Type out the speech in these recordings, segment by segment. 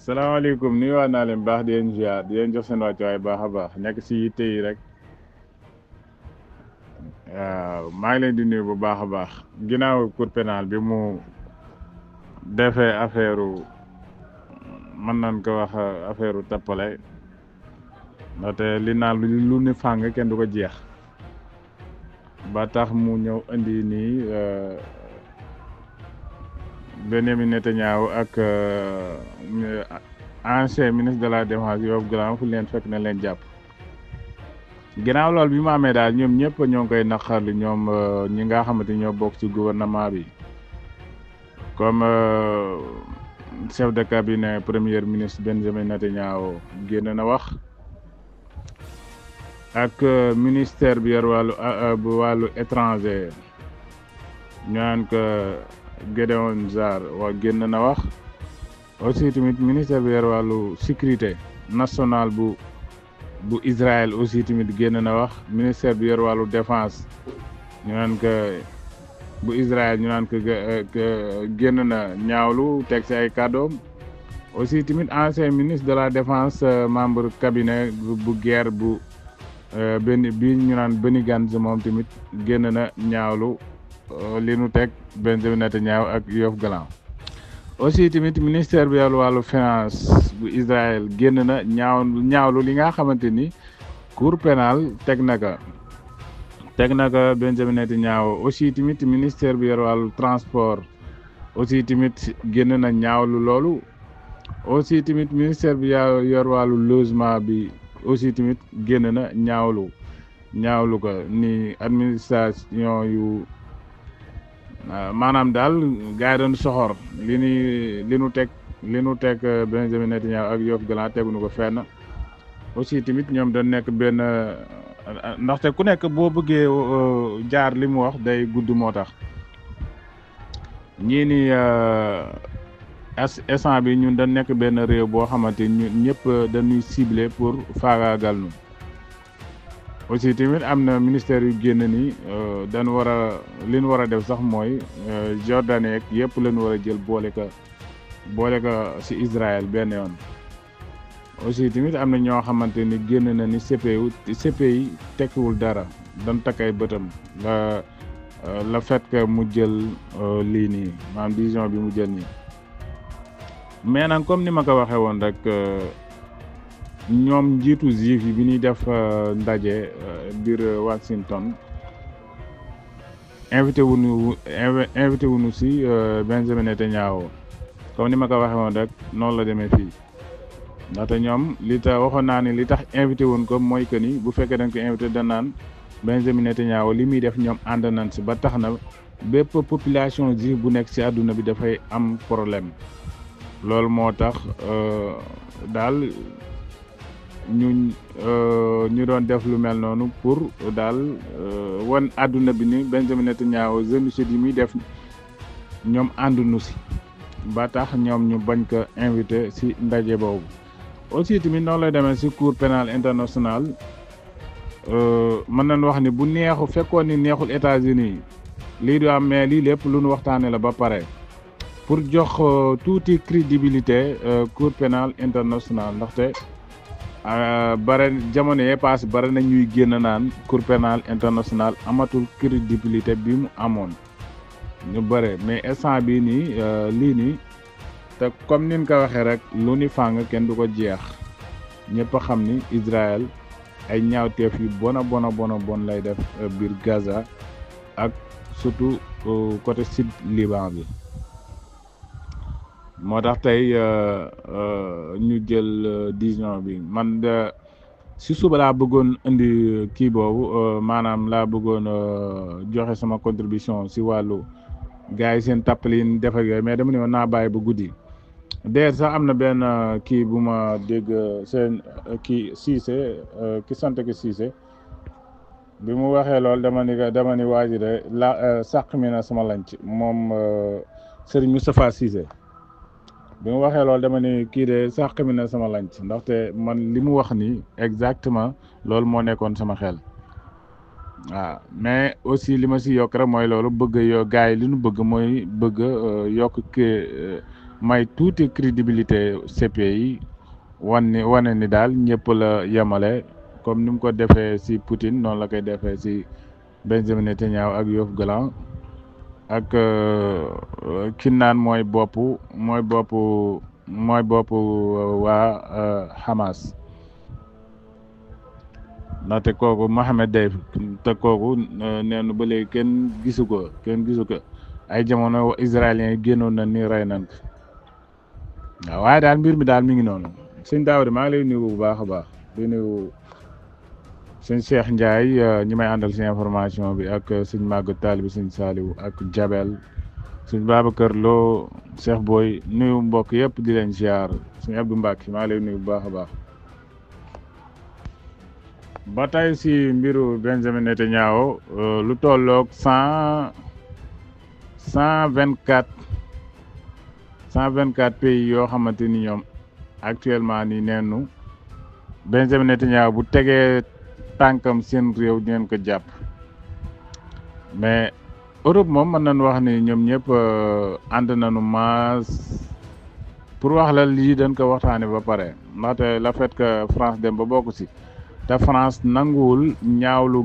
salaamaaleykum nuyuwaat naa leen baax di leen ziar di leen jox seen wàccuwaay baax a baax nekk si yitte yi rek waaw maa ngi leen di nuyu bu baax a baax ginnaaw cour pénal bi mu defee affaire mën nañ ko wax affaire tappale ndaxte li naan lu ni fàng kenn du ko jeex ba tax mu ñëw indi nii Benyamin Netanyahu ak ancien ministre de la défense Yoav Gallant fu leen fekk na leen jàpp ginnaaw loolu bi mu amee daal ñoom ñëpp ñoo ngi koy naqarlu ñoom ñi nga xamante ñoo bokk ci gouvernement bi comme chef de cabinet premier ministre Benjamin Netanyahu génn na wax ak ministère bi yor wàllu étranger ñu naan ko Gideon Saar génn na wax aussi tamit ministère bi yor wàllu sécurité nationale bu Israël aussi tamit génn na wax ministère bi yor wàllu défense ñu naan ko bu Israël ñu naan ko génn na ñaawlu teg ci ay kàddoom aussi tamit ancien ministre de la défense membre cabinet bu guerre bu bi ñu naan Benny Gantz moom tamit génn na ñaawlu li nu teg Benjamin Netanyahu ak Yoav Gallant aussi tamit ministère bi yor wàllu finance bu Israël génn na ñaawlu li nga xamante ni cour pénal teg na ko Benjamin Netanyahu aussi tamit ministère bi yor wàllu transport aussi tamit génn na ñaawlu loolu aussi tamit ministère bi yor wàllu logement bi aussi tamit génn na ñaawlu ko ni administration yu maanaam daal gars yi doon soxor li nu teg Benjamin Netanyahu ak Yoav Gallant teguñu ko fenn aussi tamit ñoom dañ nekk benn ndaxte ku nekk boo bëggee jaar li mu wax day gudd moo tax ñii ni instant bi ñun dañ nekk benn réew boo xamante ñun ñëpp dañuy ciblé pour faagaagal nu aussi tamit am na ministère yu génn ni dañ war a li ñu war a def sax mooy Jordanie ak yëpp lañu war a jël boole ko ci Israël benn yoon aussi tamit am na ñoo xamante ni génn na ni CPI tekkiwul dara dañ takk ay bëtam la fait que mu jël lii nii maanaam décision bi mu jël nii mais nag comme ni ma ko waxee woon rek ñoom njiitu juif yi bi ñuy def ndaje biir Washington invité wuñu ci Benjamin Netanyahu comme ni ma ko waxee woon rek noonu la demee fii ndaxte ñoom waxoon naa ni li tax invité wuñ ko mooy que ni bu fekkee dañ ko invité danaan Benjamin Netanyahu li muy def ñoom ànd nañ ci ba tax na bépp population juif bu nekk ci àdduna bi dafay am problème loolu moo tax daal ñu doon def lu mel noonu pour daal wan àdduna bi ni Benjamin Netanyahu génocide yi muy def ñoom ànduñu ci ba tax ñoom ñu bañ ko invité ci ndaje boobu aussi tamit noonu lay demee ci cour pénal international mën nañ wax ni bu fekkoon ni neexul États-Unis lii du am mais lii lépp lu nu waxtaane la ba pare pour jox tuuti crédibilité cour pénal international ndaxte bare jamono yee paase bare na ñuy génn naan cour pénal international amatul crédibilité bi mu amoon ñu bare mais instant bii nii lii nii te comme nin ko waxee rek lu ni fàng kenn du ko jeex ñëpp a xam ni Israël ay ñaawteef yu bon lay def biir Gaza ak surtout côté sud Liban bi moo tax tey ñu jël décision bi man si suba laa bëggoon indi kii boobu maanaam laa bëggoon joxe sama contribution si wàllu gars yi seen tàppali yi def ak yooyu mais dama ne woon naa bàyyi ba guddi d'ailleurs sax am na benn kii bu ma dégg seen kii Cissé ki sant ki Cissé bi mu waxee loolu dama ni waa ji de sàq mi na sama lanc moom Serigne Moustapha Cissé bi mu waxee loolu dama ni kii de sàq mi na sama lanc ndaxte man li mu wax ni exactement loolu moo nekkoon sama xel waaw mais aussi li ma si yokk rek mooy loolu bëgg gars yi li ñu bëgg mooy bëgg yokk may tuuti crédibilité CPI wane ni daal ñëpp la yemale comme ni mu ko defee ci Poutine noonu la koy defee ci Benjamin Netanyahu ak Yoav Gallant ak ki naan mooy boppu waa Hamas ndaxte kooku Mohamed Deif te kooku neenu ba léegi kenn gisu ko ay jamono israéliens yi génnoon na ni rey nañ ko waaw waaye daal mbir mi daal mi ngi noonu sëñ Daawda maa ngi lay nuyu bu baax a baax di nuyu sëñ Cheikh Ndiaye ñi may àndal si information bi ak sëñ Maguette Talibi sëñ Saliou ak Jabel sëñ Babacar Lo Cheikh Boy nuyu mbokk yëpp di leen ziar sëñ Abdou Mbacke maa ngi lay nuyu bu baax a baax. ba tey si mbiru Benjamin Netanyahu lu tolloog 124 pays yoo xamante ni ñoom actuellement ni neenu Benjamin Netanyahu bu tegee tànkam seen réew dinañ ko jàpp mais Europe moom mën nañu wax ni ñoom ñëpp ànd nañu maas pour wax la lii dañ ko waxtaane ba pare ndaxte la fait que France dem ba bokk si te France nanguwul ñaawlu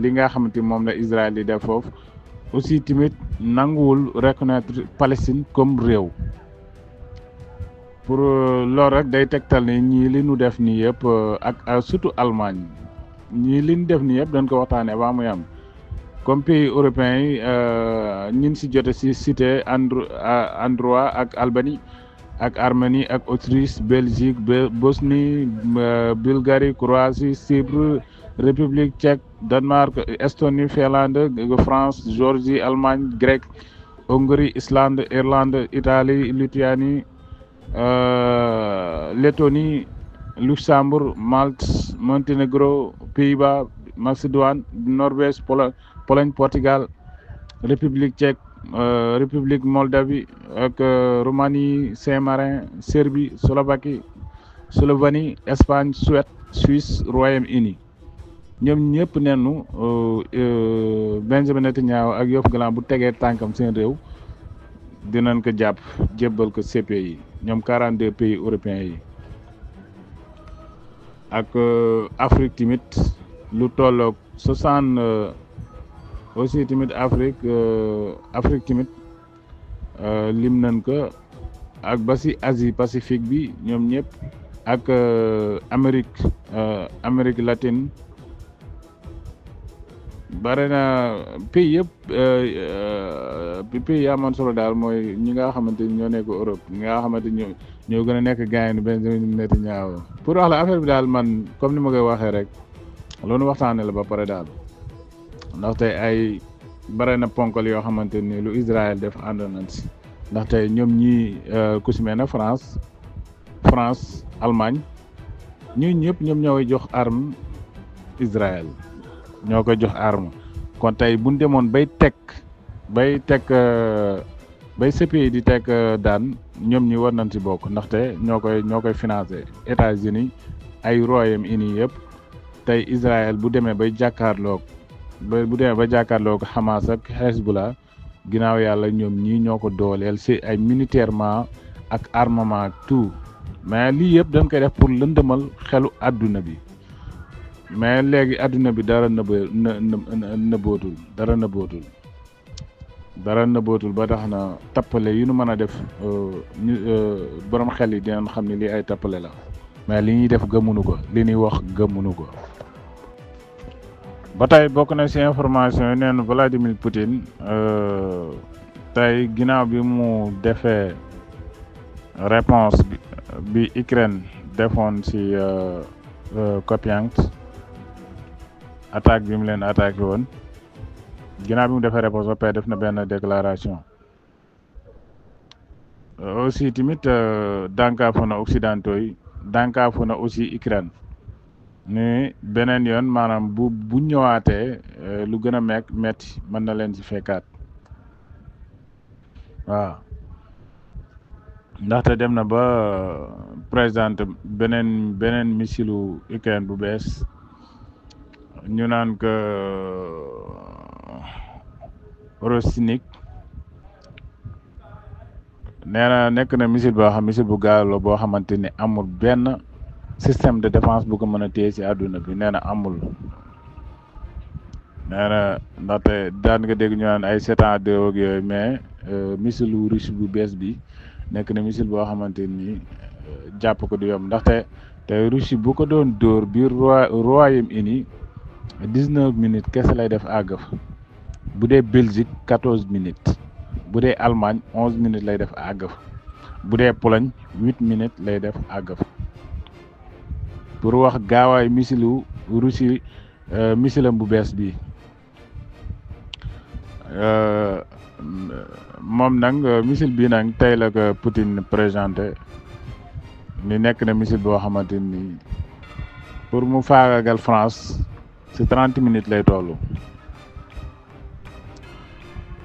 li nga xamante moom la Israël di def foofu aussi tamit nanguwul reconnaître Palestine comme réew pour loolu rek day tegtal ni ñii li ñu def nii yëpp ak surtout Allemagne ñii li ñu def nii yëpp dañ ko waxtaanee ba muy am comme pays européens yi ñin si jote si cité endroit ak Albanie ak Arménie ak Autriche Belgique Bosnie Bulgarie Croatie Chypre République tchèque Danemark Estonie Finlande France Géorgie Allemagne Grèce Hongrie Islande Irlande Italie Lituanie Lettonie Luxembourg Malte Monténégro Pays-Bas Macédoine Norvège Pologne Portugal République tchèque République Moldavie ak Roumanie Saint-Marin Serbie Slovaquie Slovénie Espagne Suède Suisse Royaume-Uni ñoom ñëpp neenu Benjamin Netanyahu ak Yoav Gallant bu tegee tànkam seen réew dinañ ko jàpp jébbal ko CPI ñoom 42 pays européens yi ak Afrique tamit lu tolloog 60 aussi tamit Afrique tamit lim nañ ko ak ba si Asie Pacifique bi ñoom ñëpp ak Amérique latine bare na pays yëpp pays yi amoon solo daal mooy ñi nga xamante ni ñoo nekk Europe ñi nga xamante ni ñoo gën a nekk gaañ Benjamin Netanyahu pour wax la affaire bi daal man comme ni ma koy waxee rek loolu waxtaanee la ba pare daal ndaxte ay bare na ponkal yoo xamante ni lu Israël def ànd nañ si ndaxte ñoom ñii ku si mel ne France Allemagne ñii ñëpp ñoom ñoo koy jox arme Israël ñoo koy jox arme kon tey buñ demoon bay CPI di teg daan ñoom ñi war nañ si bokk ndaxte ñoo koy financé États-Unis ay Royaume-Uni yëpp tey Israël bu demee bay jàkkaarloog Hamas ak Hezbollah ginnaaw yàlla ñoom ñii ñoo ko dooleel si ay militairement ak armement ak tout mais lii yëpp dañ koy def pour lëndëmal xelu àdduna bi mais léegi àdduna bi dara nëbbootul ba tax na tappale yu nu mën a def borom xel yi dinañ xam ne lii ay tappale la mais li ñuy def gëmunu ko li ñuy wax gëmunu ko. ba tey bokk na ci information yi neen Vladimir Poutine tey ginnaaw bi mu defee réponse bi Ukraine defoon ci Kupiansk attaque bi mu leen attaqué woon ginnaaw bi mu defee réponse ba pare def na benn déclaration aussi tamit dànkaafu na occidentaux yi dànkaafu na aussi Ukraine ni beneen yoon maanaam bu ñëwaatee lu gën a metti mën na leen ci fekkaat waaw ndaxte dem na ba présenté beneen missilu Ukraine bu bees ñu naan ko Rossinik nee na nekk na missile boo xam missile bu gaaw la boo xamante ni amul benn système de défense bu ko mën a téye ci àdduna bi nee na amul. nee na ndaxte daan nga dégg ñu naan ay 7-2 ak yooyu mais missile wu russe bu bees bi nekk na missile boo xamante ni jàpp ko du yomb ndaxte te Russie bu ko doon dóor biir Royaume-Uni 19 minutes kese lay def àgg fa bu dee Belgique 14 minutes bu dee Allemagne 11 minutes lay def àgg fa bu dee Pologne 8 minutes lay def àgg fa pour wax gaawaay missile wu Russie missile am bu bees bi moom nag missile bi nag tey la ko Poutine présenté ni nekk na missile boo xamante ni pour mu faagagal France ci 30 minutes lay tollu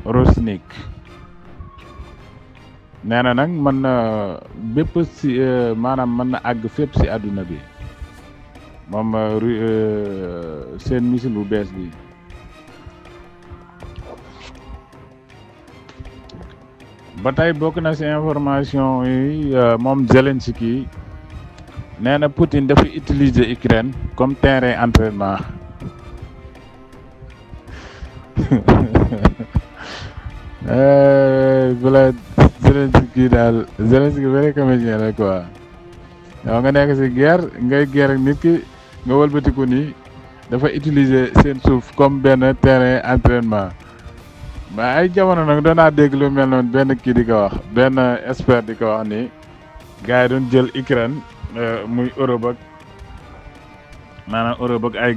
Rosnik nee na nag mën na bépp ci maanaam mën na àgg fépp ci àdduna bi moom seen missile bu bees bi ba tey bokk na ci information yi moom Zelensky nee na Poutine dafa utiliser Ukraine comme terrain entraînement bala Zelensky daal Zelensky vrai comédien la quoi yow nga nekk ci guerre ngay guerre ak nit ki nga wëlbatiku ni dafa utiliser seen suuf comme benn terrain entraînement mais ay jamono nag doon naa dégg lu mel noonu benn kii di ko wax benn expert di ko wax ni gars yi doon jël Ukraine muy Europe ak maanaam Europe ak ay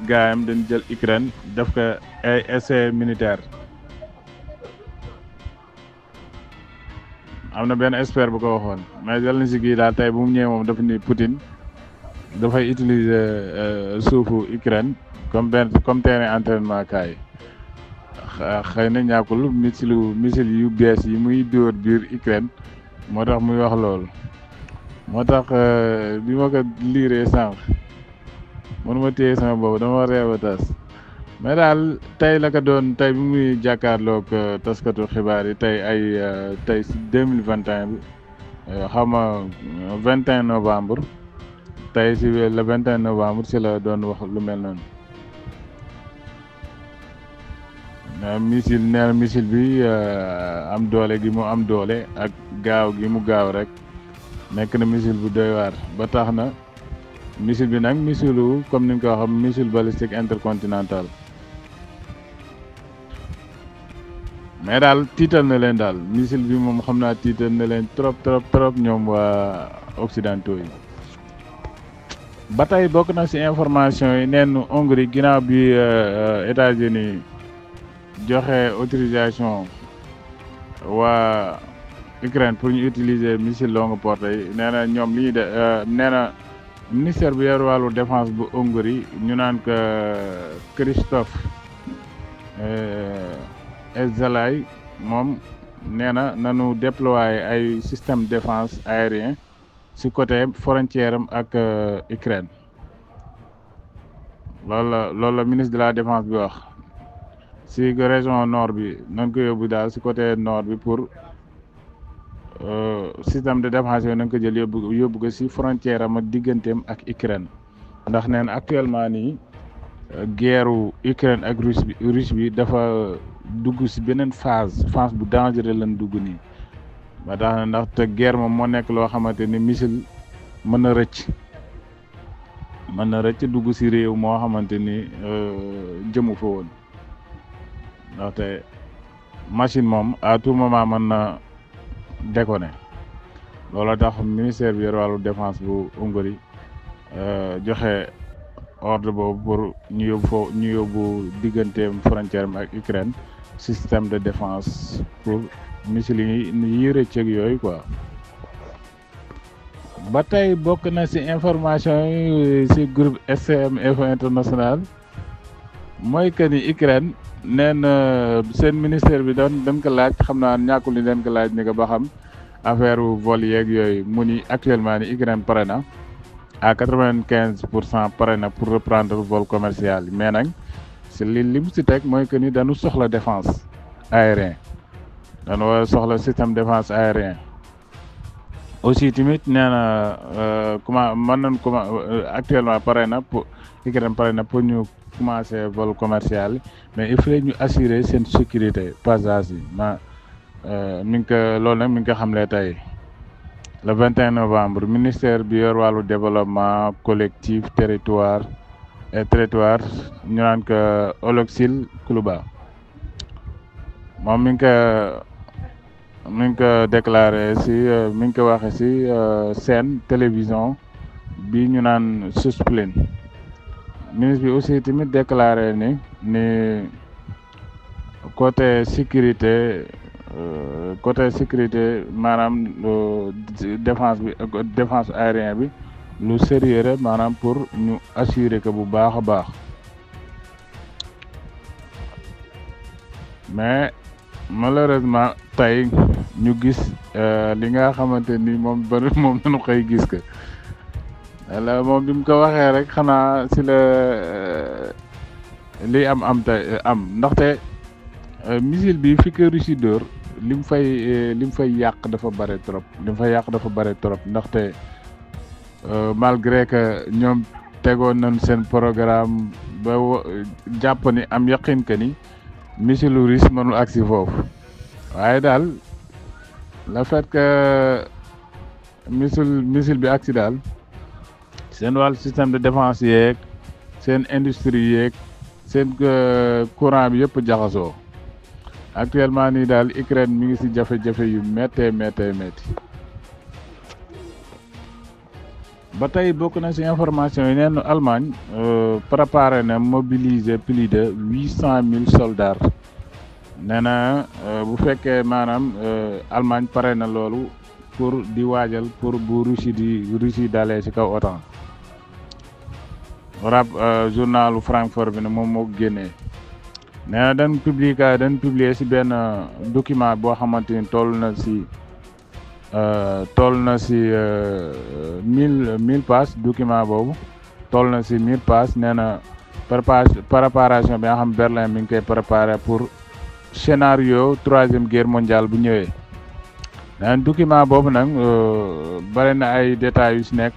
gaayam dañ jël Ukraine def ko ay essai militaire am na benn expert bu ko waxoon mais Zelensky daal tey bu mu ñëwee moom dafa ni Poutine dafay utiliser suufu Ukraine comme terrain entraînement kaay xëy na ñàkkul missile yu bees yi muy dóor biir Ukraine moo tax muy wax loolu moo tax bi ma ko liiree sànq mënuma téye sama boobu dama reew a tas mais daal tey la ko doon tey bi muy jàkkaarloog taskatu xibaar yi tey si 2021 bi xaw ma 21 novembre tey si le 21 novembre si la doon wax lu mel noonu. missile bi am doole gi mu am doole ak gaaw gi mu gaaw rek nekk na missile bu doy waar ba tax na missile bi nag missile comme ni nga ko waxee missile balistique intercontinental mais daal tiital na leen daal missile bi moom xam naa tiital na leen trop ñoom waa occidentaux yi. ba tey bokk na ci information yi neen Hongrie ginnaaw bi États-Unis joxe autorisation waa Ukraine pour ñu utiliser missile longue portée yi nee na ñoom li ñuy de nee na ministère bi yor wàllu défense bu Hongrie ñu naan ko Christophe Ezzalay moom nee na nanu déployer ay système défense aérien ci côté frontière am ak Ukraine loolu la ministre de la défense bi wax ci région nord bi nañ ko yóbbu daal ci côté nord bi pour système de défense yooyu nañ ko jël yóbbu ko ci frontière am ak digganteem ak Ukraine ndax neen actuellement nii guerre Ukraine ak Russie bi dafa dugg ci beneen phase bu dangereux lañ dugg nii ba tax na ndax te guerre moom moo nekk loo xamante ni missile mën na rëcc dugg ci réew moo xamante ni jëmu fa woon ndaxte machine moom à tout moment mën na déconner loolu tax ministère bi yor wàllu défense bu Hongrie joxe ordre boobu pour ñu yóbbu digganteem frontière am ak Ukraine système de défense pour missile yi rëcc ak yooyu quoi. ba tey bokk na ci information yi ci groupe SCM Info International mooy que ni Ukraine neen seen ministère bi dañ ko laaj xam naa ñàkkul ni dañ ko laaj ni ko ba xam affaire vol yeeg yooyu mu ni actuellement ni Ukraine pare na à 95% pare na pour reprendre vol commercial mais nag ci li mu ci teg mooy que ni dañu soxla défense aérien dañu war a soxla système défense aérien aussi tamit nee na mën nañ actuellement pare na pour Ukraine pare na pour ñu commencer vol commercial mais il faut ñu assurer seen sécurité passage yi mi ngi ko loolu nag mi ngi ko xamle tey le 21 novembre ministère bi yor wàllu développement collectif territoire ñu naan ko Oloxil Kuluba moom mi ngi ko déclaré si mi ngi ko waxe si seen télévision bi ñu naan Suspline ministre bi aussi tamit déclaré ni côté sécurité maanaam défense aérien bi lu sérieux la maanaam pour ñu assurer que bu baax a baax mais malheureusement tey ñu gis li nga xamante ni moom lañu koy gis que la moom bi mu ko waxee rek xanaa si la li am tey ndaxte missile bi fi ko Russie dóor li mu fay yàq dafa bare trop ndaxte malgré que ñoom tegoon nañ seen programme ba jàpp ni am yaqin que ni missile russe mënul agsi foofu waaye daal le fait que missile bi agsi daal seen wàllu système de défense yeeg seen industrie yeeg seen courant bi yëpp jaxasoo actuellement nii daal Ukraine mi ngi ci jafe-jafe yu métti ba tey bokk na ci information yi neen Allemagne préparé na mobiliser plus de 800,000 soldats nee na bu fekkee maanaam Allemagne pare na loolu pour di waajal pour bu Russie dalee ci kaw OTAN journalu Francfort bi ne moom moo génnee nee na dañ publier ci benn document boo xamante ni toll na ci 1000 pages document boobu toll na ci 1000 pages nee na préparation bi nga xam Berlin mi ngi koy préparer pour scénario 3e guerre mondiale bu ñëwee nee na document boobu nag bari na ay détails yu ci nekk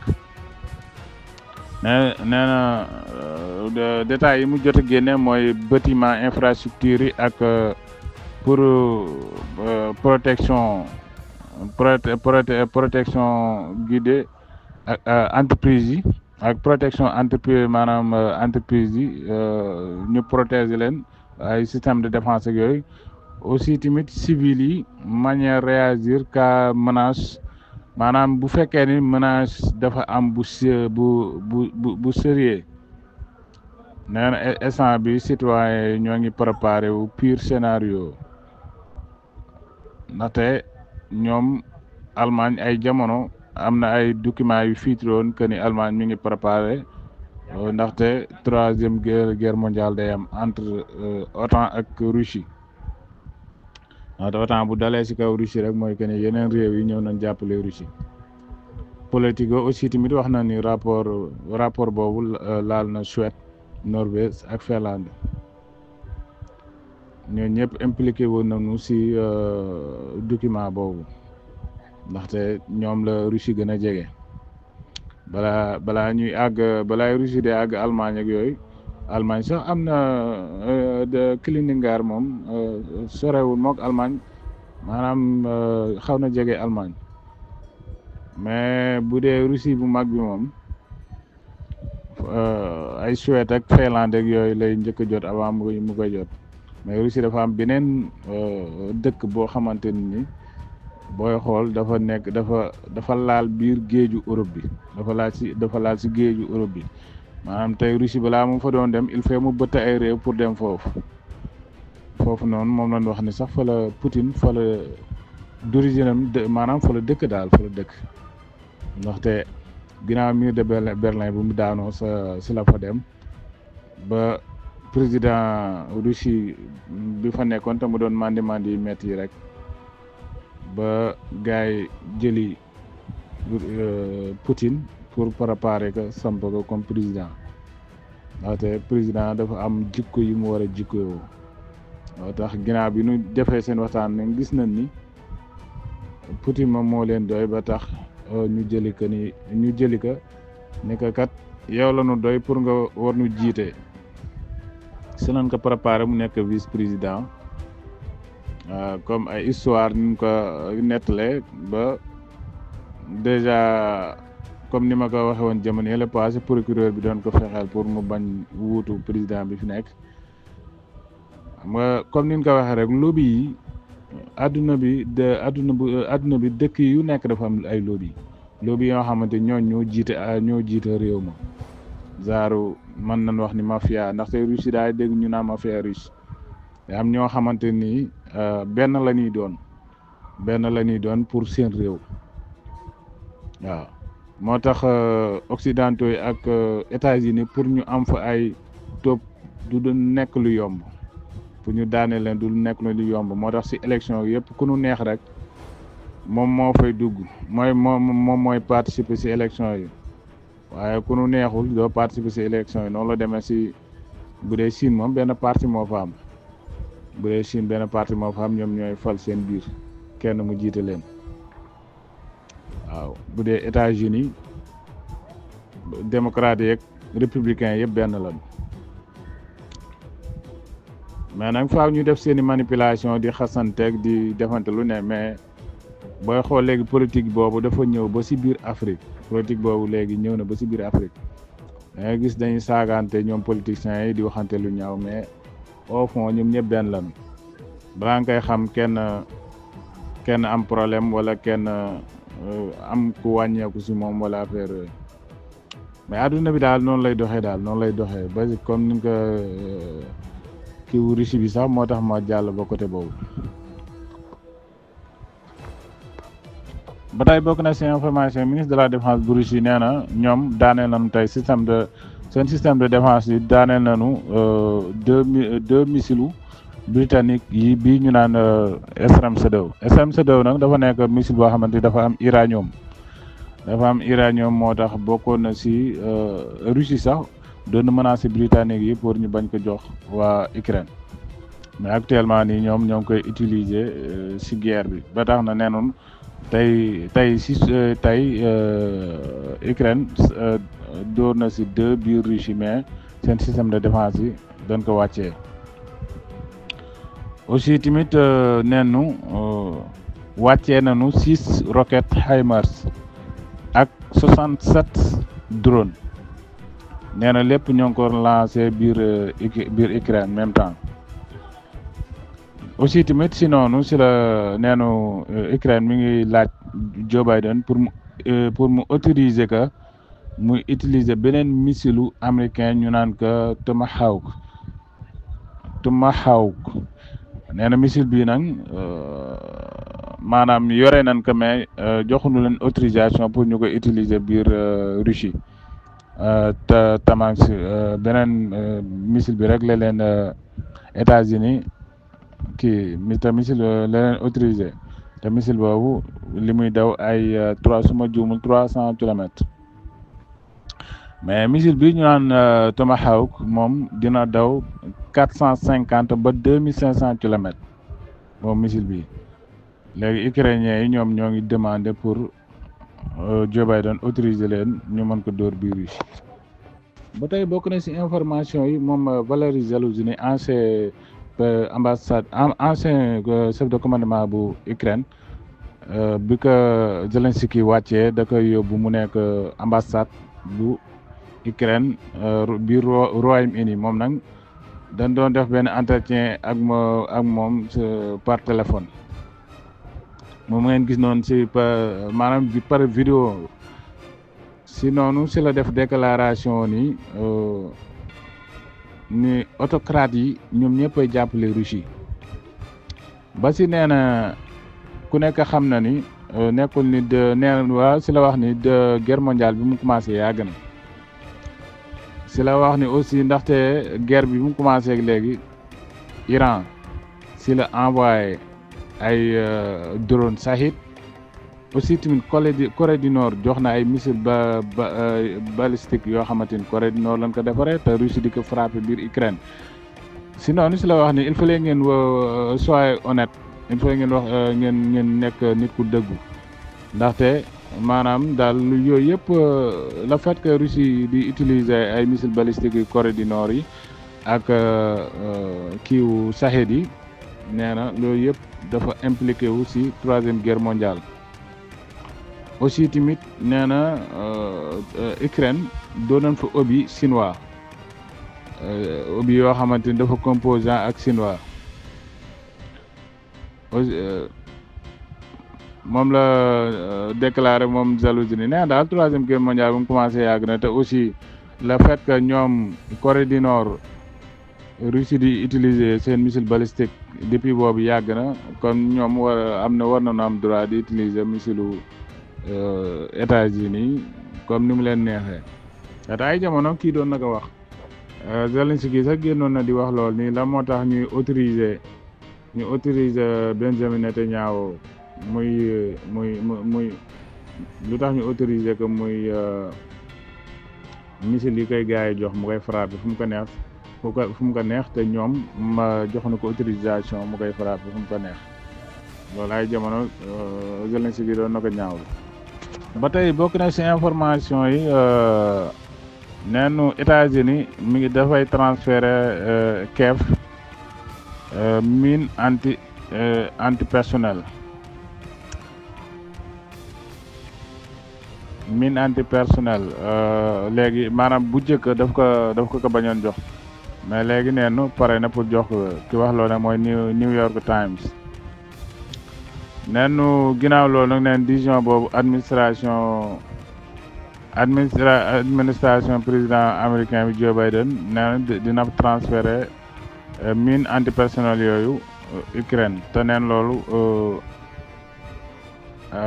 nee na détails yi mu jot a génne mooy bâtiment infrastructure yi ak pour protection guidée ak entreprise yi ak protection entreprise maanaam entreprise yi ñu protéger leen ay système de défense ak yooyu aussi tamit civil yi manière réagir cas menace maanaam bu fekkee ni menace dafa am bu sérieux nee na instant bi citoyen ñoo ngi préparé wu pire scénario ndaxte ñoom Allemagne ay jamono am na ay documents yu fiitroon que ni Allemagne mi ngi préparé ndaxte 3e guerre mondiale day am entre OTAN ak Russie ndaxte OTAN bu dalee ci kaw Russie rek mooy que ni yeneen réew yi ñëw nañ jàppale Russie Politico aussi tamit wax na ni rapport boobu laal na Suède Norvège ak Finlande ñoo ñëpp impliqué woon nañu ci document boobu ndaxte ñoom la Russie gën a jege balaa Russie de àgg Allemagne ak yooyu Allemagne sax am na de Kaliningrad moom sorewul mook Allemagne maanaam xaw na jege Allemagne mais bu dee Russie bu mag bi moom ay Suède ak Finlande ak yooyu lay njëkk a jot avant mu koy jot mais Russie dafa am beneen dëkk boo xamante ni booy xool dafa laal biir géeju Europe bi dafa laal ci géeju Europe bi maanaam tey Russie balaa mu fa doon dem il faut mu bëtt ay réew pour dem foofu noonu moom lañ wax ni sax fa la Poutine fa la d'origine am maanaam fa la dëkk daal fa la dëkk ndaxte ginnaaw mur de Berlin bu mu daanoo si la fa dem ba président Russie bi fa nekkoon te mu doon mandi yi metti yi rek ba gars yi jëli Poutine pour préparer ko samp ko comme président ndaxte président dafa am jikko yi mu war a jikkoo moo tax ginnaaw bi ñu defee seen waxtaan ne gis nañ ni Poutine moom moo leen doy ba tax ñu jëli ko ne ko kat yow la ñu doy pour nga war ñu jiite si lañ ko préparé mu nekk vice président comme ay histoire ñu ko nettalee ba déjà comme ni ma ko waxee woon jamono yële passé procureur bi doon ko fexeel pour mu bañ wuutu président bi fi nekk xam nga comme ni ñu ko waxee rek lobby yi adduna bi dëkk yu nekk dafa am ay lobby yoo xamante ñoo jiite réew ma genre mën nañ wax ni mafia ndaxte Russie daay dégg ñu naan mafia russe am ñoo xamante ni benn la ñuy doon pour seen réew waaw moo tax occidentaux yi ak États-Unis pour ñu am fa ay top du nekk lu yomb pour ñu daane leen du nekk lu yomb moo tax si élection yëpp ku nu neex rek moom moo fay dugg mooy participer si élection yi waaye ku nu neexul doo participer si élection yi noonu la demee si bu dee Chine moom benn parti moo fa am ñoom ñooy fal seen biir kenn mu jiite leen waaw bu dee États-Unis démocrate yeeg républicain yëpp benn lañu mais nag faaw ñu def seeni manipulation di xasanteeg di defante lu ne mais booy xool léegi politique boobu dafa ñëw ba si biir Afrique ñëw na ba si biir Afrique dangay gis dañuy saagante ñoom politiciens yi di waxante lu ñaaw mais au fond ñoom ñëpp benn lañu balaa nga koy xam kenn am problème wala kenn am ku wàññeeku si moom wala affaire yooyu mais adduna bi daal noonu lay doxee ba comme ni nga kiiwu Russie bi sax moo tax ma jàll ba côté boobu ba tey bokk na si information ministre de la défense bu Russie nee na ñoom daaneel nañu tey seen système de défense yi daaneel nañu deux missiles britannique yi bii ñu naan SM-102 nag dafa nekk missile boo xamante dafa am uranium moo tax bokkoon na si Russie sax doon menacer britannique yi pour ñu bañ ko jox waa Ukraine mais actuellement nii ñoom ñoo ngi koy utiliser si guerre bi ba tax na neenoon tey Ukraine door na si 2 biir Russie mais seen système de défense yi doon ko wàccee aussi tamit neenu wàccee nañu 6 roquettes HIMARS ak 67 drone nee na lépp ñoo ngi ko lancé biir Ukraine même temps aussi tamit si noonu si la neenu Ukraine mi ngi laaj Joe Biden pour mu autoriser que muy utiliser beneen missile américain ñu naan ko Tomahawk nee na missile bii nag maanaam yore nañ ko mais joxuñu leen autorisation pour ñu ko utiliser biir Russie te tamit beneen missile bi rek la leen États-Unis missile la leen autorisé te missile boobu li muy daw ay 300 kilomètres mais missile bi ñu naan Tomahawk moom dina daw 450 ba 2500 kilomètres moom missile bi léegi ukrainiens yi ñoom ñoo ngi demandé pour Joe Biden autoriser leen ñu mën ko dóor biir Russie ba tey bokk na si information yi moom Valery Zaluzhny ancien chef de commandement bu Ukraine bi ko Zelensky wàccee da koy yóbbu mu nekk ambassade bu Ukraine biir Royaume-Uni moom nag dañ doon def benn entretien ak moom par téléphone moom ngeen gis noonu si maanaam par vidéo si noonu si la def déclaration ni autocrate yi ñoom ñëpp ay jàppale Russie ba si nee na ku nekk xam na ni nekkul ni si la wax ni de guerre mondiale bi mu commencé yàgg na si la wax ni aussi ndaxte guerre bi mu commencé ak léegi Iran si la envoyé ay drone Shahid aussi tamit Corée du Nord jox na ay missile balistique yoo xamante ni Corée du Nord lañ ko defaree te Russie di ko frappé biir Ukraine si noonu si la wax ni il fallait ngeen soyez honnête il fallait ngeen wax ngeen nekk nit ku dëggu ndaxte maanaam daal yooyu yëpp le fait que Russie di utiliser ay missiles balistiques yu Corée du Nord yi ak kiiwu Shahed yi nee na loolu yëpp dafa impliqué wu si 3e guerre mondiale aussi tamit nee na Ukraine doonoon fa obi chinois obi yoo xamante ni dafa composant ak chinois moom la déclaré moom Zalouzhny nee na daal 3e guerre mondiale bu mu commencé yàgg na te aussi le fait que ñoom Corée du Nord Russie di utiliser seen missile balistique depuis boobu yàgg na kon ñoom war nañu am droit di utiliser missile États-Unis comme ni mu leen neexee te ay jamono kii doon na ko wax Zelensky sax génnoon na di wax lool nii la moo tax ñuy autoriser Benjamin Netanyahu muy lu tax ñu autoriser que muy missile yi koy gars yi jox mu koy frappé fu mu ko neex te ñoom ma jox na ko autorisation mu koy frappé fu mu ko neex loolu ay jamono Zelensky doon na ko ñaawlu ba tey bokk na ci information yi neenu États-Unis mi ngi dafay transférer Kiev mine antipersonnel léegi maanaam bu njëkk daf ko bañoon jox mais léegi neenu pare na pour jox ki wax loolu nag mooy New York Times neenu ginnaaw loolu nag neen décision boobu administration président américain bi Joe Biden nee na dina transférer mine antipersonnel yooyu Ukraine te neen loolu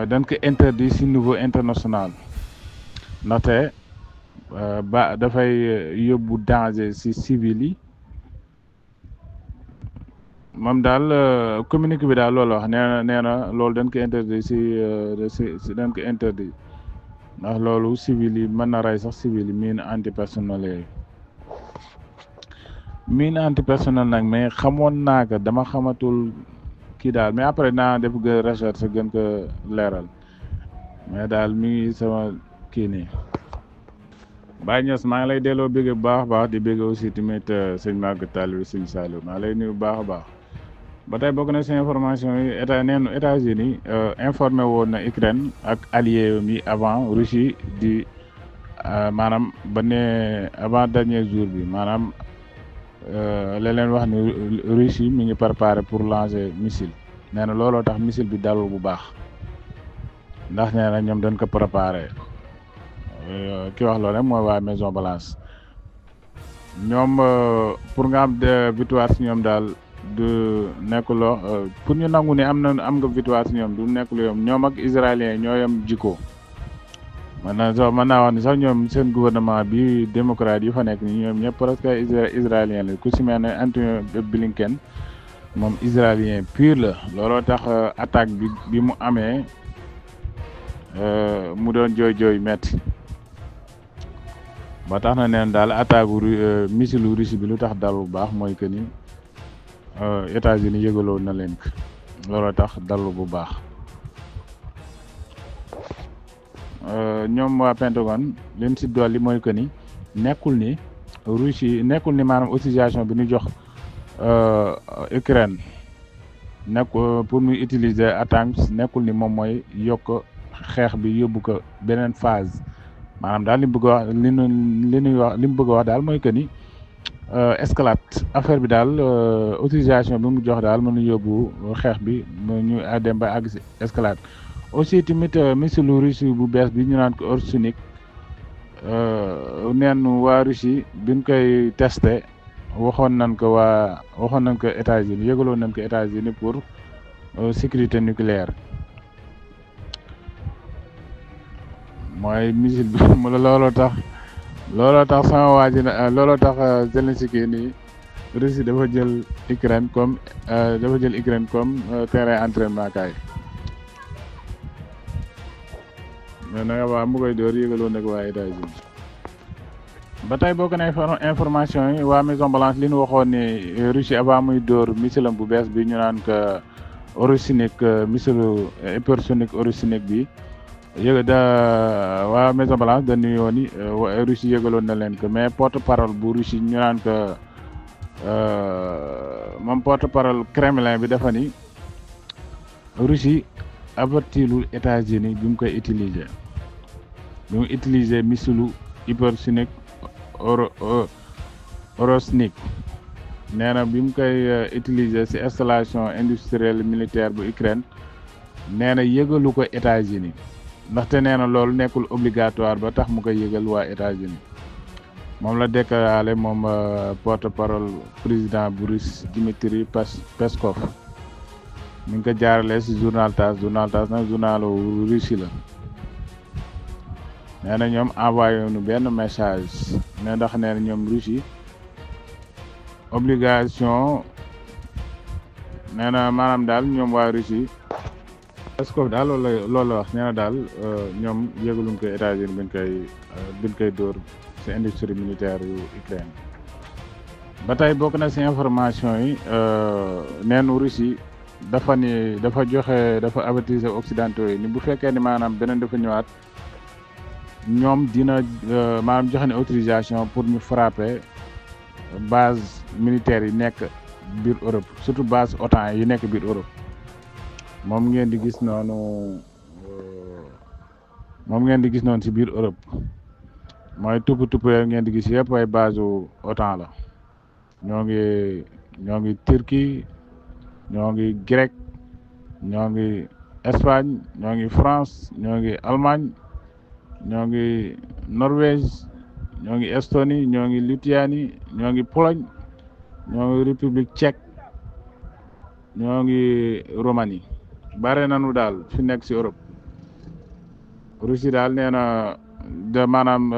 dañ ko interdit ci niveau international ndaxte dafay yóbbu danger ci civil yi moom daal communiqué bi daal loolu wax nee na loolu dañ ko interdit ci dañ ko interdit ndax loolu civil yi mën na rey sax civil yi mine antipersonnel yooyu mine antipersonnel nag mais xamoon naa ko dama xamatul kii daal mais après naa def recherche gën ko leeral mais daal mi ngi sama kii nii Baye Niass maa ngi lay delloo bëgg bu baax a baax di bëgg aussi tamit sëñ Maguette Tall bi sëñ Saliou maa lay nuyu bu baax a baax ba tey bokk na si information yi États-Unis informé woon na Ukraine ak allié yi avant Russie di maanaam ba ne avant dernier jour bi maanaam la leen wax ni Russie mi ngi préparé pour lancer missile nee na looloo tax missile bi dalul bu baax ndax nee na ñoom dañ ko préparé ki wax loolu rek mooy waa Maison Blanche ñoom pour nga am victoire si ñoom daal du nekk loo pour ñu nangu ni am nga victoire si ñoom du nekk lu yom ñoom ak israélien ñoo yem jikko mën naa wax ni sax ñoom seen gouvernement bi démocrate yi fa nekk ni ñoom ñëpp presque israélien la ku si mel ne Antony Blinken moom israélien pur la looloo tax attaque bi mu amee mu doon jooy metti ba tax na neen daal attaque missile Russie bi lu tax dal bu baax mooy que ni États-Unis yëgaloo na leen ko looloo tax dalu bu baax ñoom waa Pentagone leen si dolli mooy que ni nekkul ni maanaam autorisation bi ñu jox Ukraine pour muy utiliser ATACMS nekkul ni moom mooy yokk xeex bi yóbbu ko beneen phase maanaam daal li mu bëgg a wax li mu bëgg a wax daal mooy que ni escalade affaire bi daal autorisation bi mu jox daal mën na yóbbu xeex bi ñu dem ba àgg si escalade aussi tamit missile Russie bu bees bi ñu naan ko Orsunik neen waa Russie biñ koy testé waxoon nañ ko États-Unis yëgaloon nañ ko États-Unis pour sécurité nucléaire mooy missile bi looloo tax sama waa ji looloo tax Zelensky nii Russie dafa jël Ukraine comme terrain entraînement kaay mais nag waa mu koy door yëgaloon nag waa États-Unis ba tey bokk na information yi waa Maison Blanche li ñu waxoon ni Russie avant muy dóor missile bu bees bi ñu naan que orosinique missile hypersonique orosinique bi waa Maison Blanche dañu yoon ni Russie yëgaloon na leen que mais porte parole bu Russie ñu naan que moom porte parole Kremlin bi dafa ni Russie avertilul États-Unis bi mu koy utiliser bi mu utiliser missile hypersonique orosinique nee na bi mu koy utiliser ci installation industrielle militaire bu Ukraine nee na yëgalu ko États-Unis ndaxte nee na loolu nekkul obligatoire ba tax mu koy yëgal waa États-Unis moom la déclaré moom porte-parole président bu Russe Dmitri Peskov mi ngi ko jaaralee ci journal TASS nag journalu Russie la nee na ñoom envoyé nu benn message ne ndax nee na ñoom Russie obligation nee na maanaam daal ñoom waa Russie Peskov daal loolu la wax nee na daal ñoom yëgaluñ ko États-Unis biñ koy dóor ci industrie militaire yu Ukraine ba tey bokk na ci information yi neenu Russie dafa avertiser occidentaux yi ni bu fekkee ni maanaam beneen dafa ñëwaat ñoom dina maanaam joxe ne autorisation pour ñu frapper base militaire yi nekk biir Europe surtout base OTAN yi nekk biir Europe moom ngeen di gis noonu ci biir Europe mooy tupp ngeen di gis yëpp ay base OTAN la ñoo ngi Turquie ñoo ngi Grèce ñoo ngi Espagne ñoo ngi France ñoo ngi Allemagne ñoo ngi Norvège ñoo ngi Estonie ñoo ngi Lituanie ñoo ngi Pologne ñoo ngi République tchèque ñoo ngi Roumanie bare nañu daal fi nekk ci Europe Russie daal nee na maanaam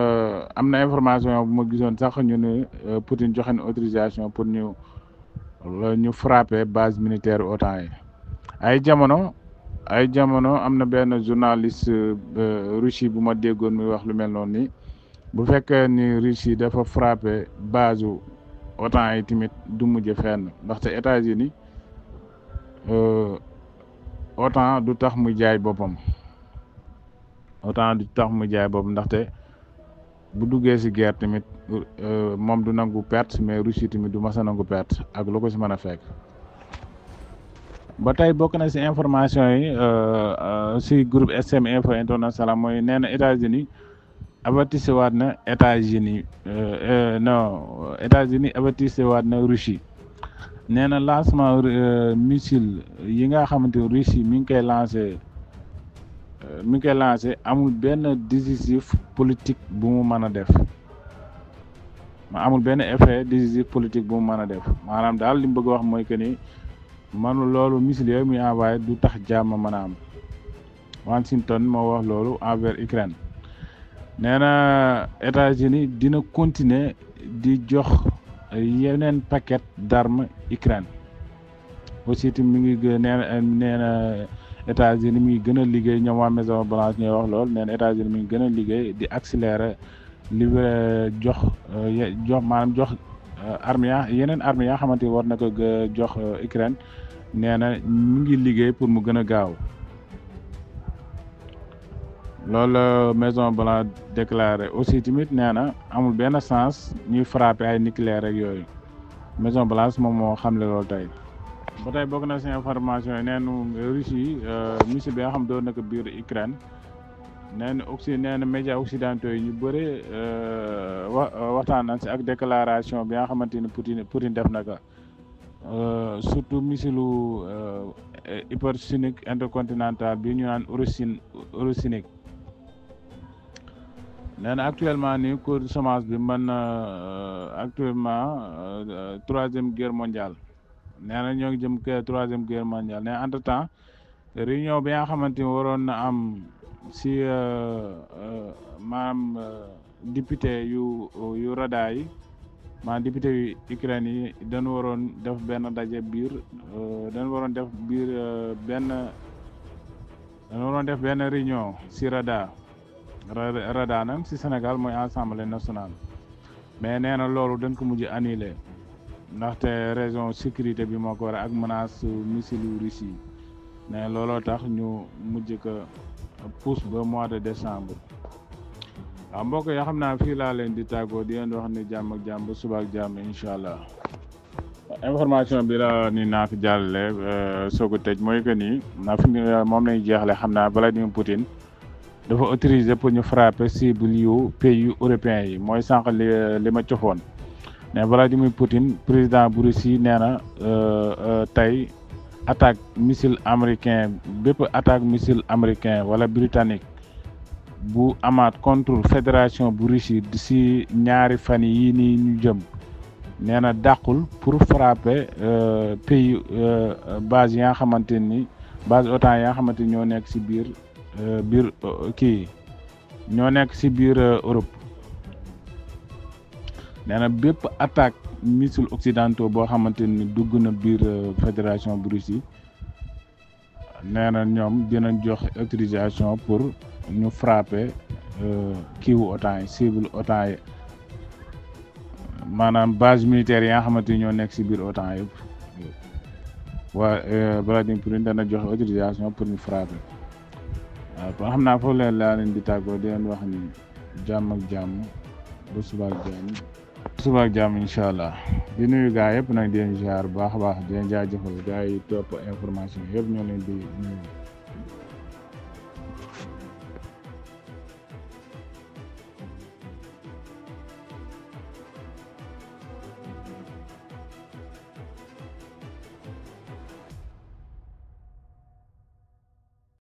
am na information bu ma gisoon sax ñu ne Poutine joxe na autorisation pour ñu frapper base militaire OTAN yi ay jamono am na benn journaliste Russie bu ma déggoon muy wax lu mel noonu ni bu fekkee ni Russie dafa frapper base OTAN yi tamit du mujj fenn ndaxte États-Unis OTAN du tax mu jaay boppam ndaxte bu duggee ci guerre tamit moom du nangu perte mais Russie tamit du mas a nangu perte ak lu ko ci mën a fekk. ba tey bokk na ci information yi ci groupe SM Info International mooy nee na États-Unis avertissé waat na États-Unis avertissé waat na Russie nee na lancement missile yi nga xamante ni Russie mi ngi koy lancé amul benn décisif politique bu mu mën a def amul benn effet décisif politique bu mu mën a def maanaam daal li mu bëgg wax mooy que ni loolu missile yooyu muy envoyé du tax jàmm mën a am Washington moo wax loolu envers Ukraine nee na États-Unis dina continuer di jox yeneen paquet d'armes Ukraine aussi tamit mi ngi nee na États-Unis mi ngi gën a liggéey ñoom waa Maison Blanche ñooy wax lool nee na États-Unis mi ngi gën a liggéey di accélérer jox yeneen armes yaa xamante ni war na ko jox Ukraine nee na mu ngi liggéey pour mu gën a gaaw loolu Maison Blanche déclaré aussi tamit nee na amul benn sens ñuy frapper ay nucléaire rek yooyu Maison Blanche moom moo xamle loolu tey. ba tey bokk na ci information yi neenu Russie missile bi nga xam doon na ko biir Ukraine nee na médias occidentaux yi ñu bëri waxtaan nañ ci ak déclaration bi nga xamante ni Poutine def na ko surtout missile hypersonique intercontinental bi ñu naan orosinique nee na actuellement nii cours de chômage bi mën actuellement 3e guerre mondiale nee na ñoo ngi jëm 3e guerre mondiale nee entre temps réunion bi nga xamante ni waroon na am ci maanaam député yu Rada yi maanaam député yu Ukraine yi dañu waroon def benn daje biir dañu waroon def benn réunion ci Rada nag ci Sénégal mooy Assemblée nationale mais nee na loolu dañ ko mujj annulé ndaxte raison sécurité bi moo ko war ak menace missile Russie yi ne looloo tax ñu mujj ko pousse ba mois de décembre. waaw mbokk yoo xam naa fii laa leen di tàggoo di leen wax ni jàmm ak jàmm ba suba ak jàmm incha allah. information bi la ni naa ko jàllale soog a tëj mooy que ni moom lañu jeexle xam naa Vladimir Poutine dafa autorisé pour ñu frapper cible yu pays yu européens yi mooy sànq li ma cofoon mais Vladimir Poutine président bu Russie nee na tey attaque missile américain bépp attaque missile américain wala britannique bu amaat contre fédération bu Russie si ñaari fan yii nii ñu jëm nee na dàqul pour frapper pays base yi nga xamante ni base OTAN yi nga xamante ni ñoo nekk si biir kii ñoo nekk si biir Europe nee na bépp attaque missile occidentaux boo xamante ni dugg na biir fédération bu Russie nee na ñoom dinañ jox autorisation pour ñu frapper kiiwu OTAN yi cible OTAN yi maanaam base militaire yi nga xamante ni ñoo nekk si biir OTAN yëpp waa Vladimir Poutine dana joxe autorisation pour ñu frapper waaw kon xam naa foofu leen laa leen di tàggoo di leen wax ni jàmm ak jàmm ba suba ak jàmm incha allah di nuyu gaa yëpp nag di leen ziar bu baax a baax di leen jaajëfal gaa yi topp information yëpp ñoo leen di nuyu.